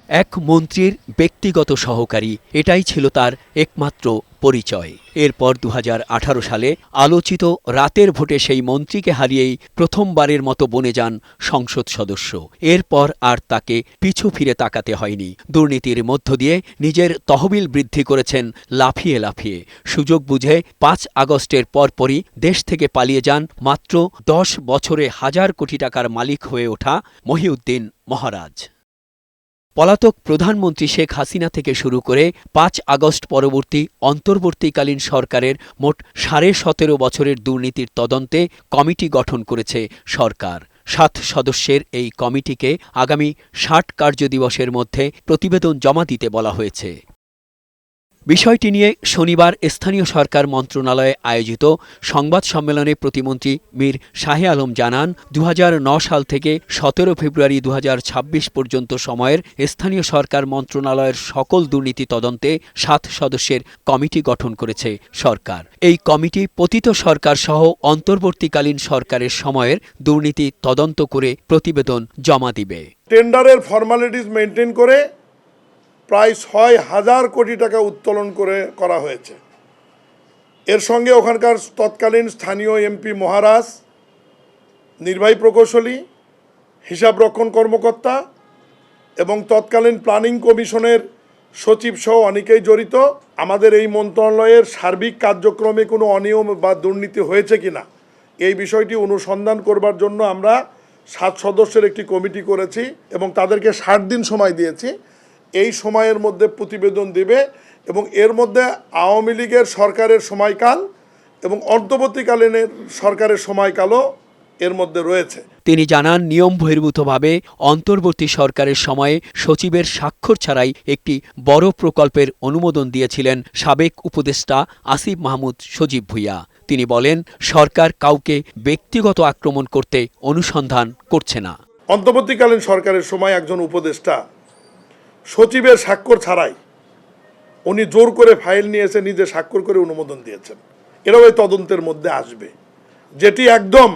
এক মন্ত্রীর ব্যক্তিগত সহকারী, এটাই ছিল তার একমাত্র পরিচয়। এরপর ২০১৮ সালে আলোচিত রাতের ভোটে সেই মন্ত্রীকে হারিয়েই প্রথমবারের মতো বনে যান সংসদ সদস্য। এরপর আর তাকে পিছু ফিরে তাকাতে হয়নি। দুর্নীতির মধ্য দিয়ে নিজের তহবিল বৃদ্ধি করেছেন লাফিয়ে লাফিয়ে। সুযোগ বুঝে ৫ আগস্টের পরপরই দেশ থেকে পালিয়ে যান মাত্র ১০ বছরে হাজার কোটি টাকার মালিক হয়ে ওঠা মহিউদ্দিন মহারাজ। পলাতক প্রধানমন্ত্রী শেখ হাসিনা থেকে শুরু করে ৫ আগস্ট পরবর্তী অন্তর্বর্তীকালীন সরকারের মোট ১৭.৫ বছরের দুর্নীতির তদন্তে কমিটি গঠন করেছে সরকার। ৭ সদস্যের এই কমিটিকে আগামী ৬০ কার্যদিবসের মধ্যে প্রতিবেদন জমা দিতে বলা হয়েছে। বিষয়টি নিয়ে শনিবার স্থানীয় সরকার মন্ত্রণালয়ে আয়োজিত সংবাদ সম্মেলনে প্রতিমন্ত্রী মীর শাহে আলম জানান, ২০০৯ সাল থেকে ১৭ ফেব্রুয়ারি ২০২৬ পর্যন্ত সময়ের স্থানীয় সরকার মন্ত্রণালয়ের সকল দুর্নীতি তদন্তে ৭ সদস্যের কমিটি গঠন করেছে সরকার। এই কমিটি পতিত সরকার সহ অন্তর্বর্তীকালীন সরকারের সময়ের দুর্নীতি তদন্ত করে প্রতিবেদন জমা দিবে। টেন্ডারের ফর্মালিটিস মেনটেন করে প্রায় ৬,০০০ কোটি টাকা উত্তোলন করা হয়েছে। এর সঙ্গে ওখানকার তৎকালীন স্থানীয় এমপি মহারাজ, নির্বাহী প্রকৌশলী, হিসাবরক্ষণ কর্মকর্তা এবং তৎকালীন প্ল্যানিং কমিশনের সচিব সহ অনেকেই জড়িত। আমাদের এই মন্ত্রণালয়ের সার্বিক কার্যক্রমে কোনো অনিয়ম বা দুর্নীতি হয়েছে কিনা এই বিষয়টি অনুসন্ধান করবার জন্য আমরা ৭ সদস্যের একটি কমিটি করেছি এবং তাদেরকে ৬০ দিন সময় দিয়েছি। এই সময়ের মধ্যে প্রতিবেদন দেবে এবং এর মধ্যে আওয়ামী লীগের সরকারের সময়কাল এবং অন্তর্বর্তীকালীন সরকারের সময়কালও এর মধ্যে রয়েছে। তিনি জানান, নিয়ম বহির্ভূতভাবে অন্তর্বর্তী সরকারের সময়ে সচিবের স্বাক্ষর ছাড়াই একটি বড় প্রকল্পের অনুমোদন দিয়েছিলেন সাবেক উপদেষ্টা আসিফ মাহমুদ সজীব ভুঁইয়া। তিনি বলেন, সরকার কাউকে ব্যক্তিগত আক্রমণ করতে অনুসন্ধান করছে না। অন্তর্বর্তীকালীন সরকারের সময় একজন উপদেষ্টা সচিবের স্বাক্ষর ছাড়াই উনি জোর করে ফাইল নিয়ে এসে নিজে স্বাক্ষর করে অনুমোদন দিয়েছেন। এরাও এই তদন্তের মধ্যে আসবে, যেটি একদম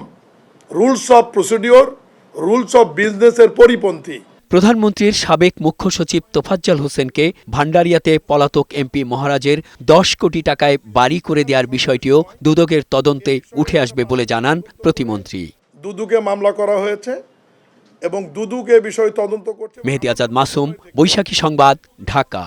rules of procedure, rules of বিজনেসের পরিপন্থী। প্রধানমন্ত্রীর সাবেক মুখ্য সচিব তোফাজ্জল হোসেনকে ভান্ডারিয়াতে পলাতক এমপি মহারাজের ১০ কোটি টাকায় বাড়ি করে দেওয়ার বিষয়টিও দুদকের তদন্তে উঠে আসবে বলে জানান প্রতিমন্ত্রী। দুদকে মামলা করা হয়েছে এবং দুদক এ বিষয় তদন্ত করছে। মেহেদী আজাদ মাসুম, বৈশাখী সংবাদ, ঢাকা।